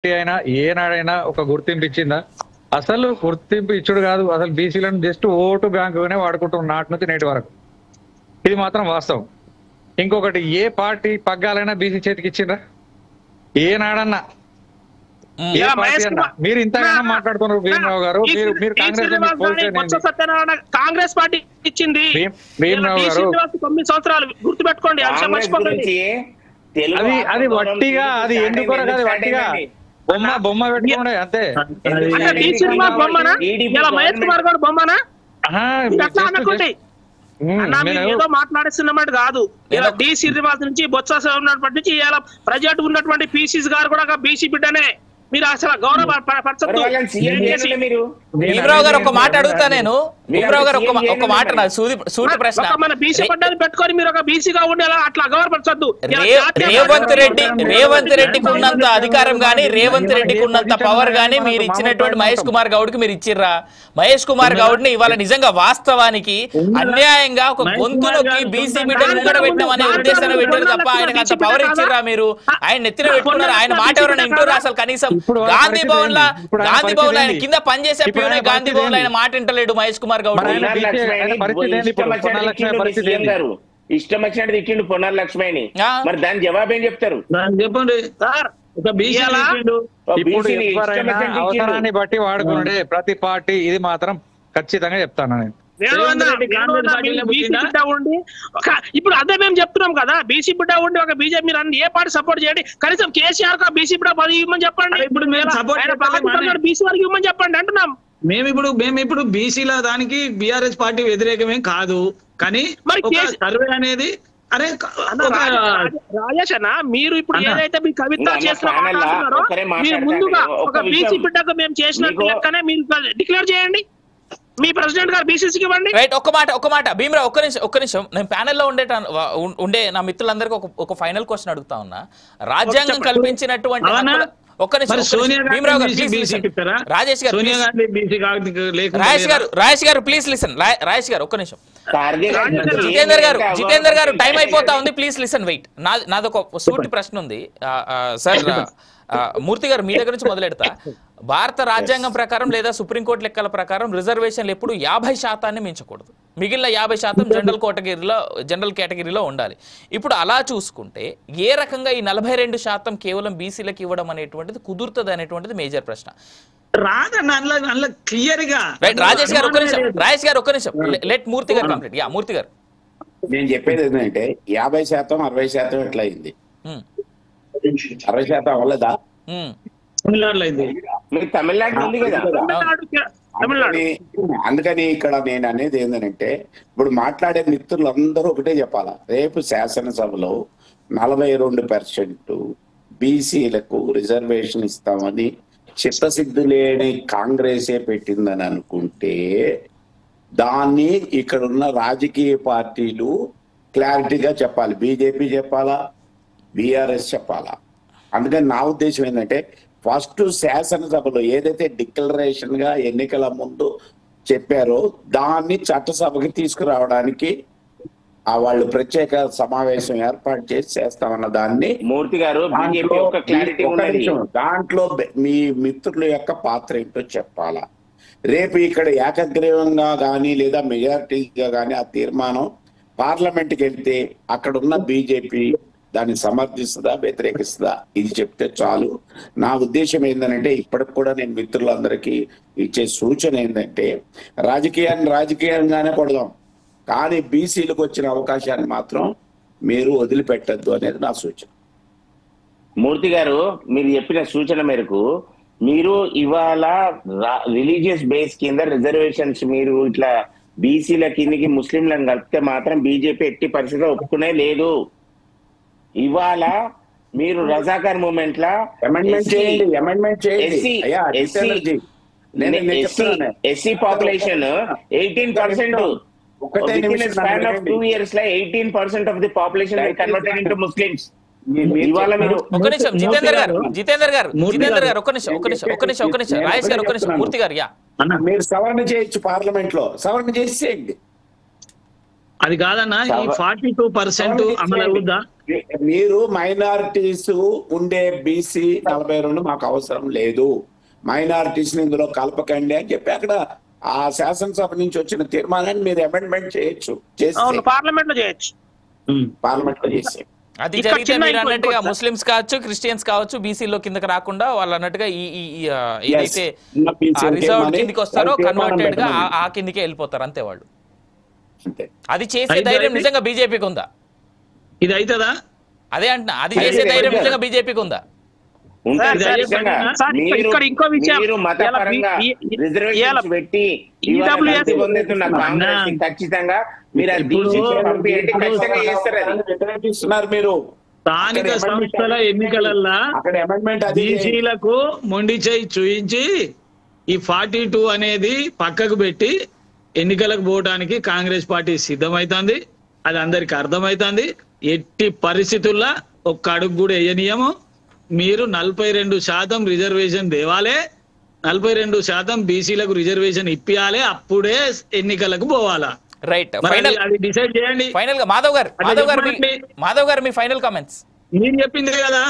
అయినా ఏనాడైనా ఒక గుర్తింపు ఇచ్చిందా? అసలు గుర్తింపు ఇచ్చుడు కాదు, అసలు బీసీలను జస్ట్ ఓటు బ్యాంకుగానే వాడుకుంటున్న నాటి నుంచి నేటి వరకు. ఇది మాత్రం వాస్తవం. ఇంకొకటి, ఏ పార్టీ పగ్గాలైనా బీసీ చేతికి ఇచ్చిందా? ఏనాడన్నా ఏ పార్టీ అన్నా? మీరు ఇంతగానో మాట్లాడుతున్నారు భీమరావు గారు, మీరు కాంగ్రెస్ పార్టీ ఇచ్చింది. భీమరావు గారు 9 సంవత్సరాలు గుర్తుపెట్టుకోండి, అది వట్టిగా, అది ఎందుకు అది వట్టిగా బొమ్మ పెట్టుకోండి అంతే. మహేష్ కుమార్ గారు బొమ్మనా? ఏదో మాట్లాడిస్తున్నమాట కాదు. ఇలా డి శ్రీనివాస్ నుంచి బొత్స ఉన్నప్పటి నుంచి ఇలా ప్రజెంట్ ఉన్నటువంటి పీసీస్ గారు కూడా బీసీ బిడ్డనే. మీరు అసలు గౌరవపరచద్దు. భీమరావు గారు ఒక మాట అడుగుతా నేను. భీమరావు గారు ఒక మాట, సూటి ప్రశ్న. మన బీసీ పడ్డాన్ని పెట్టుకొని మీరు ఒక బీసీగా ఉండేలా అట్లా గౌరవపరచద్దు. రేవంత్ రెడ్డికి ఉన్నంత అధికారం గానీ, రేవంత్ రెడ్డికి ఉన్నంత పవర్ గానీ మీరు ఇచ్చినటువంటి మహేష్ కుమార్ గౌడ్ కి మీరు ఇచ్చిర్రా? మహేష్ కుమార్ గౌడ్ ని ఇవాళ నిజంగా వాస్తవానికి అన్యాయంగా ఒక గొంతులోకి బీసీ బిడ్డను ముంగడ పెట్టడం అనే ఉద్దేశాన్ని పెట్టారు తప్ప ఆయనకు అంత పవర్ ఇచ్చిర్రా మీరు? ఆయన నెత్తిన పెట్టుకున్నారు. ఆయన మాట ఎవరైనా వింటున్నారు? అసలు కనీసం గాంధీ భవన్ లో ఆయన కింద పనిచేసే ప్యూనే గాంధీ భవన్ ఆయన మాట వింటలేడు మహేష్ కుమార్ గౌడ్. ఇష్టం వచ్చినట్టు తిట్టిండు పొన్నాల లక్ష్మణి. మరి దాని జవాబు ఏం చెప్తారు? చెప్పండి. అవసరాన్ని బట్టి వాడుకున్నాడే ప్రతి పార్టీ, ఇది మాత్రం ఖచ్చితంగా చెప్తాను నేను. ఇప్పుడు అదే మేము చెప్తున్నాం కదా, బీసీ బిడ్డ ఉండి ఒక బీజేపీ మీరు అన్ని ఏ పార్టీ సపోర్ట్ చేయండి, కనీసం కేసీఆర్ కు బీసీ బిడ్డ 10 ఇవ్వమని చెప్పండి. ఇప్పుడు బీసీ వారికి ఇవ్వమని చెప్పండి అంటున్నాం. మేము ఇప్పుడు బీసీల దానికి బీఆర్ఎస్ పార్టీ వ్యతిరేకమే కాదు, కానీ మరి సర్వే అనేది అరే రాజేష్ అన్న, మీరు ఇప్పుడు ఏదైతే మీ కవిత చేస్తున్నారో మీరు ముందుగా ఒక బీసీ బిడ్డకు మేము చేసినట్టు లెక్కనే మీరు డిక్లేర్ చేయండి. మీ ప్రెసిడెంట్ గారు బీసీసీకి ఇవ్వండి. రైట్, ఒక మాట భీమరావు, ఒక్క నిమిషం. నేను ప్యానెల్లో ఉండే నా మిత్రులందరికీ ఒక ఫైనల్ క్వశ్చన్ అడుగుతా ఉన్నా. రాజ్యాంగం కల్పించినటువంటి రాజేష్ గారు ప్లీజ్ లిసన్. రాజేష్ గారు ఒక్క నిమిషం. జితేందర్ గారు టైం అయిపోతా ఉంది, ప్లీజ్ లిసన్ వెయిట్. నాదొక సూటి ప్రశ్న ఉంది సార్. మూర్తి గారు మీ దగ్గర నుంచి మొదలెడతా. భారత రాజ్యాంగం ప్రకారం లేదా సుప్రీంకోర్టు లెక్కల ప్రకారం రిజర్వేషన్లు ఎప్పుడు 50% మించకూడదు, మిగిలిన 50% జనరల్ కేటగిరీలో ఉండాలి. ఇప్పుడు అలా చూసుకుంటే ఏ రకంగా ఈ 42% కేవలం బీసీలకు ఇవ్వడం అనేటువంటిది కుదురుతుంది అనేటువంటిది మేజర్ ప్రశ్న. రాజేష్ గారు ఒక్క నిమిషం. లెట్ మూర్తి గారు కంప్లీట్. మూర్తి గారు, నేను చెప్పేది ఏంటంటే 50% 60% ఎట్లా అయింది? 60% అవ్వలేదా? తమిళనాడు ఉంది కదా. అందుకని ఇక్కడ నేను అనేది ఏంటంటే, ఇప్పుడు మాట్లాడే మిత్రులందరూ ఒకటే చెప్పాలా, రేపు శాసనసభలో 42% బీసీలకు రిజర్వేషన్ ఇస్తామని చిత్తశుద్ధి లేని కాంగ్రెసే పెట్టిందని అనుకుంటే, దాన్ని ఇక్కడ ఉన్న రాజకీయ పార్టీలు క్లారిటీగా చెప్పాలి. బీజేపీ చెప్పాలా, బీఆర్ఎస్ చెప్పాలా. అందుకని నా ఉద్దేశం ఏంటంటే, ఫస్ట్ శాసనసభలో ఏదైతే డిక్లరేషన్ గా ఎన్నికల ముందు చెప్పారో దాన్ని చట్టసభకి తీసుకురావడానికి వాళ్ళు ప్రత్యేక సమావేశం ఏర్పాటు చేసి చేస్తామన్న దాన్ని. మూర్తి గారు, దాంట్లో మీ మిత్రుల యొక్క పాత్ర ఏంటో చెప్పాలా. రేపు ఇక్కడ ఏకగ్రీవంగా కానీ లేదా మెజారిటీగా కానీ ఆ తీర్మానం పార్లమెంట్కి వెళ్తే అక్కడ ఉన్న బీజేపీ దాన్ని సమర్థిస్తుందా, వ్యతిరేకిస్తుందా, ఇది చెప్తే చాలు. నా ఉద్దేశం ఏంటంటే, ఇప్పటికి కూడా నేను మిత్రులందరికీ ఇచ్చే సూచన ఏంటంటే, రాజకీయంగానే కొడదాం, కానీ బీసీలకు వచ్చిన అవకాశాన్ని మాత్రం మీరు వదిలిపెట్టద్దు అనేది నా సూచన. మూర్తి గారు, మీరు చెప్పిన సూచన మేరకు మీరు ఇవాళ రిలీజియస్ బేస్ కింద రిజర్వేషన్స్ మీరు ఇట్లా బీసీల కిందికి ముస్లింలను కలిపితే మాత్రం బీజేపీ ఎట్టి పరిస్థితిలో ఒప్పుకునే లేదు. ఇవాళ మీరు రజాకార్ మూమెంట్ లా SC population 18%. Span of 2 years లో 18% of the population converted into Muslims. ఇవాళ మీరు ఒక్క నిమిషం జితేందర్ గారు ఒక్క నిమిషం రాజేష్ గారు ఒక్క నిమిషం. మూర్తి గారు, మీరు సవరణ చేయొచ్చు, పార్లమెంట్ లో సవరణ చేసేయండి. అది కాదన్నా, ఈ 42% అమలు అవుద్దా? మీరు మైనారిటీస్ ఉండే బీసీ 42 మాకు అవసరం లేదు, మైనారిటీస్ ఇందులో కలపకండి అని చెప్పి అక్కడ ఆ శాసనసభ నుంచి వచ్చిన తీర్మానాన్ని మీరు అమెండ్మెంట్ చేయొచ్చు, పార్లమెంట్ లో చేయొచ్చు, పార్లమెంట్ లో చేసి అది జరిగితే మీరు అన్నట్టుగా ముస్లిమ్స్ కావచ్చు, క్రిస్టియన్స్ కావచ్చు, బీసీలో కిందకి రాకుండా వాళ్ళు అన్నట్టుగా ఏదైతే రిజర్వ్ కిందికి వస్తారో కన్వర్టెడ్ గా ఆ కిందికే వెళ్ళిపోతారు అంతే వాళ్ళు. అది చేసే ధైర్యం నిజంగా బీజేపీకి ఉందా? ఇది అవుతుందా? అదే అంటున్నా, అది చేసే ధైర్యం నిజంగా బీజేపీకి ఉందా? ఇంకో విషయం, పెట్టి ఖచ్చితంగా మీరు స్థానిక సంస్థల ఎన్నికలల్లా బీసీలకు మొండి చేయి చూయించి ఈ 42 అనేది పక్కకు పెట్టి ఎన్నికలకు పోవడానికి కాంగ్రెస్ పార్టీ సిద్ధమైతుంది. అది అందరికి అర్థమైతుంది. ఎట్టి పరిస్థితుల్లో ఒక్క అడుగు కూడా వేయనీయము. మీరు 42% రిజర్వేషన్ దేవాలే, 42% బీసీలకు రిజర్వేషన్ ఇప్పియాలి, అప్పుడే ఎన్నికలకు పోవాలా? రైట్, ఫైనల్ అది డిసైడ్ చేయండి. ఫైనల్ గా మాధవ్ గారు మీ ఫైనల్ కామెంట్స్. మీరు చెప్పింది కదా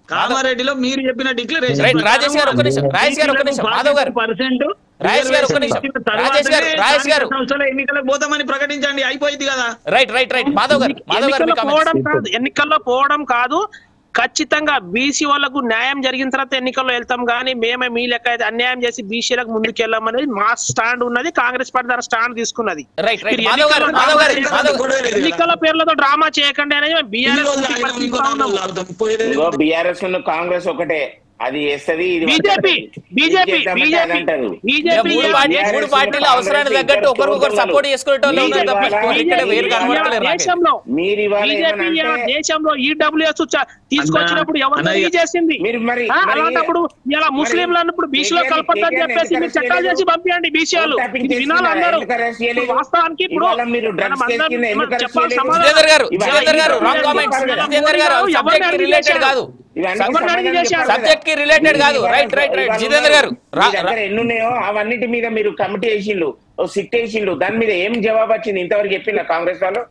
కామారెడ్డిలో, మీరు చెప్పిన డిక్లరేషన్. రాజేష్ గారు ఒక్క నిమిషం, మాధవ్ గారు, సంస్థల ఎన్నికలకు పోతామని ప్రకటించండి, అయిపోయింది కదా. రైట్ మాధవ్ గారు, ఎన్నికల్లో పోవడం కాదు, ఖచ్చితంగా బీసీ వాళ్ళకు న్యాయం జరిగిన తర్వాత ఎన్నికల్లో వెళ్తాం, కానీ మేమే మీ లెక్క అయితే అన్యాయం చేసి బీసీలకు ముందుకు వెళ్ళామనేది మా స్టాండ్ ఉన్నది. కాంగ్రెస్ పార్టీ ద్వారా స్టాండ్ తీసుకున్నది. ఎన్నికల పేర్లతో డ్రామా చేయకండి అనేది బీఆర్ఎస్ కాంగ్రెస్ ఒకటే, అది చేస్తుంది. మూడు పార్టీల అవసరానికి తగ్గట్టు ఒకరికొకరు సపోర్ట్ చేసుకునేటోళ్ళు ఉన్నారు తప్ప వేరు కనబడతలేరు. దేశంలో ఈడబ్ల్యూఎస్ తీసుకొచ్చినప్పుడు ఎవరు చేసింది? అలాంటప్పుడు ఇలా ముస్లింలు అన్నప్పుడు బీసీలో కలపద్దని చెప్పేసి మీరు చట్టాలు చేసి పంపించండి. బీసీలు వినాలి అందరూ. వాస్తవానికి ఇప్పుడు జితేందర్ గారు రాంగ్ కామెంట్స్. జితేందర్ గారు సబ్జెక్ట్ కి రిలేటెడ్ కాదు, సబ్జెక్ట్ కి రిలేటెడ్ కాదు. రైట్ జితేందర్ గారు, ఎన్నున్నాయో అవన్నిటి మీద మీరు కమిటీ వేసిండ్రు, సిట్ వేసిండ్రు, దాని మీద ఏం జవాబు వచ్చింది ఇంతవరకు చెప్పిన కాంగ్రెస్ వాళ్ళు?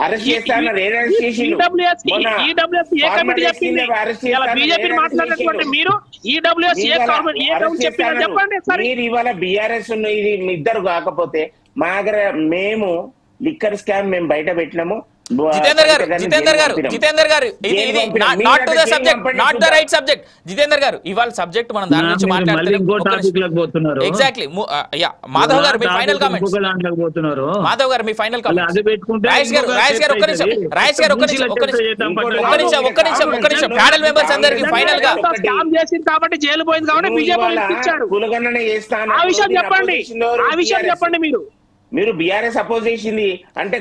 అరెస్ట్ చేస్తారన్నారు, ఏం అరెస్ట్ చేసిండ్రు? మీరు ఇవాళ బీఆర్ఎస్ ఇది ఇద్దరు కాకపోతే మా దగ్గర మేము లిక్కర్ స్కామ్ మేము బయట పెట్టినాము. జితేందర్ గారు ఇది not to the subject, not the right subject. Jitender garu, ఇవాళ సబ్జెక్ట్ మనం దాని నుంచి మాట్లాడుతున్నాం. ఎగ్జాక్ట్లీ. మాధవ్ గారు మీ ఫైనల్ కామెంట్స్. మాధవ్ గారు మీ ఫైనల్ కామెంట్స్. రాజేష్ గారు ఒక్క నిమిషం. ప్యానెల్ మెంబర్స్ అందరికి ఫైనల్ గా కాబట్టి జైలు పోయింది కాబట్టి బీజేపీ ఆ విషయం చెప్పండి. మీరు బీఆర్ఎస్ అపోజ్ చేసింది అంటే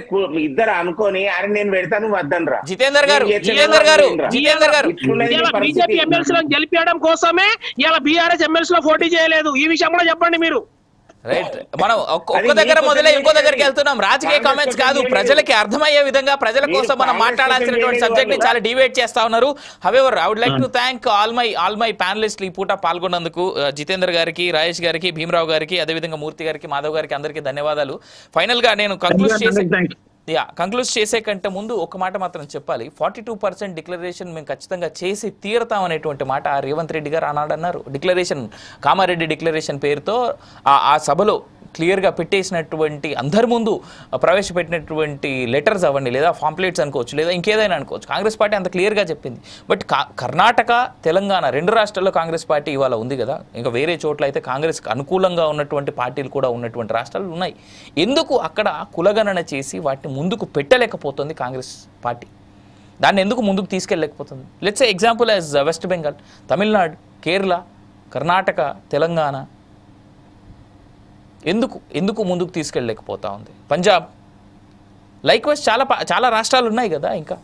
ఇద్దరు అనుకోని అరే నేను పెడతాను వద్దనరా. జితేందర్ గారు బీజేపీ ఎమ్మెల్సీలను గెలిపించడం కోసమే ఇలా బీఆర్ఎస్ ఎమ్మెల్సీలో పోటీ చేయలేదు. ఈ విషయం కూడా చెప్పండి మీరు. రైట్, మనం ఒక్క దగ్గర మొదలై ఇంకో దగ్గరికి వెళ్తున్నాం. రాజకీయ కామెంట్స్ కాదు, ప్రజలకి అర్థమయ్యే విధంగా ప్రజల కోసం మనం మాట్లాడాల్సినటువంటి సబ్జెక్ట్ ని చాలా డిబేట్ చేస్తా ఉన్నారు. However I would like to thank all my panelist ఈ పూట పాల్గొన్నందుకు. జితేందర్ గారికి, రాజేష్ గారికి, భీమరావు గారికి, అదేవిధంగా మూర్తి గారికి, మాధవ్ గారికి, అందరికీ ధన్యవాదాలు. ఫైనల్ గా నేను కంక్లూజ్ చేసే కంటే ముందు ఒక మాట మాత్రం చెప్పాలి. 42% డిక్లరేషన్ మేము ఖచ్చితంగా చేసి తీరతాం అనేటువంటి మాట రేవంత్ రెడ్డి గారు ఆనాడు అన్నారు. డిక్లరేషన్, కామారెడ్డి డిక్లరేషన్ పేరుతో ఆ సభలో క్లియర్గా పెట్టేసినటువంటి, అందరి ముందు ప్రవేశపెట్టినటువంటి లెటర్స్ అవ్వండి, లేదా పాంప్లెట్స్ అనుకోవచ్చు, లేదా ఇంకేదైనా అనుకోవచ్చు, కాంగ్రెస్ పార్టీ అంత క్లియర్గా చెప్పింది. బట్ కర్ణాటక, తెలంగాణ 2 రాష్ట్రాల్లో కాంగ్రెస్ పార్టీ ఇవాళ ఉంది కదా. ఇంకా వేరే చోట్ల అయితే కాంగ్రెస్కి అనుకూలంగా ఉన్నటువంటి పార్టీలు కూడా ఉన్నటువంటి రాష్ట్రాలు ఉన్నాయి. ఎందుకు అక్కడ కులగణన చేసి వాటిని ముందుకు పెట్టలేకపోతుంది కాంగ్రెస్ పార్టీ? దాన్ని ఎందుకు ముందుకు తీసుకెళ్ళలేకపోతుంది? Let's example as West Bengal, Tamil Nadu, Kerala, Karnataka, Telangana ఎందుకు ముందుకు తీసుకెళ్ళలేకపోతా ఉంది? పంజాబ్, లైక్వైజ్ చాలా రాష్ట్రాలు ఉన్నాయి కదా ఇంకా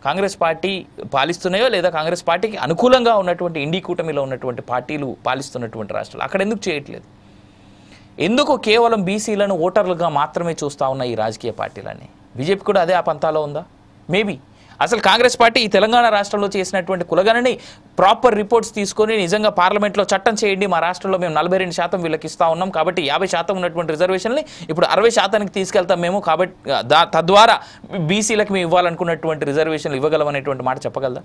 కాంగ్రెస్ పార్టీ పాలిస్తున్నాయో లేదా కాంగ్రెస్ పార్టీకి అనుకూలంగా ఉన్నటువంటి ఇండి కూటమిలో ఉన్నటువంటి పార్టీలు పాలిస్తున్నటువంటి రాష్ట్రాలు. అక్కడ ఎందుకు చేయట్లేదు? ఎందుకు కేవలం బీసీలను ఓటర్లుగా మాత్రమే చూస్తూ ఉన్నాయి ఈ రాజకీయ పార్టీలన్నీ? బీజేపీ కూడా అదే ఆ పంతాలో ఉందా? మేబీ అసలు కాంగ్రెస్ పార్టీ ఈ తెలంగాణ రాష్ట్రంలో చేసినటువంటి కులగణని ప్రాపర్ రిపోర్ట్స్ తీసుకొని నిజంగా పార్లమెంట్లో చట్టం చేయండి, మా రాష్ట్రంలో మేము 42% వీళ్ళకి ఇస్తా ఉన్నాం కాబట్టి 50% ఉన్నటువంటి రిజర్వేషన్ని ఇప్పుడు 60%కి తీసుకెళ్తాం మేము, కాబట్టి తద్వారా బీసీలకు మేము ఇవ్వాలనుకున్నటువంటి రిజర్వేషన్లు ఇవ్వగలమనేటువంటి మాట చెప్పగలదా?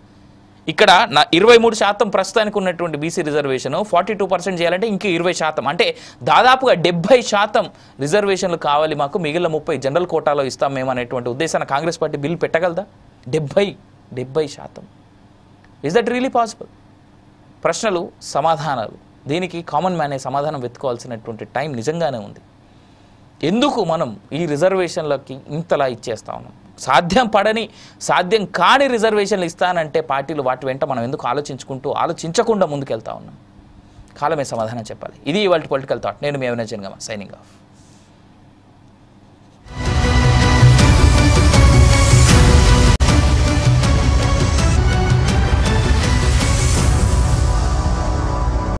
ఇక్కడ 23% ప్రస్తుతానికి ఉన్నటువంటి బీసీ రిజర్వేషన్ 42% చేయాలంటే ఇంక 20%, అంటే దాదాపుగా 70% రిజర్వేషన్లు కావాలి మాకు, మిగిలిన 30 జనరల్ కోటాలో ఇస్తాం మేము అనేటువంటి ఉద్దేశాన్ని కాంగ్రెస్ పార్టీ బిల్ పెట్టగలదా? 70%. Is that really possible? ప్రశ్నలు, సమాధానాలు, దీనికి కామన్ మ్యానే సమాధానం వెతుకోవాల్సినటువంటి టైం నిజంగానే ఉంది. ఎందుకు మనం ఈ రిజర్వేషన్లకి ఇంతలా ఇచ్చేస్తా ఉన్నాం? సాధ్యం కాని రిజర్వేషన్లు ఇస్తానంటే పార్టీలు వాటి వెంట మనం ఎందుకు ఆలోచించకుండా ముందుకెళ్తా ఉన్నాం? కాలమే సమాధానం చెప్పాలి. ఇది ఇవాళ పొలిటికల్ థాట్. నేను మీ అవినాష్ జంగమ, సైనింగ్ ఆఫ్.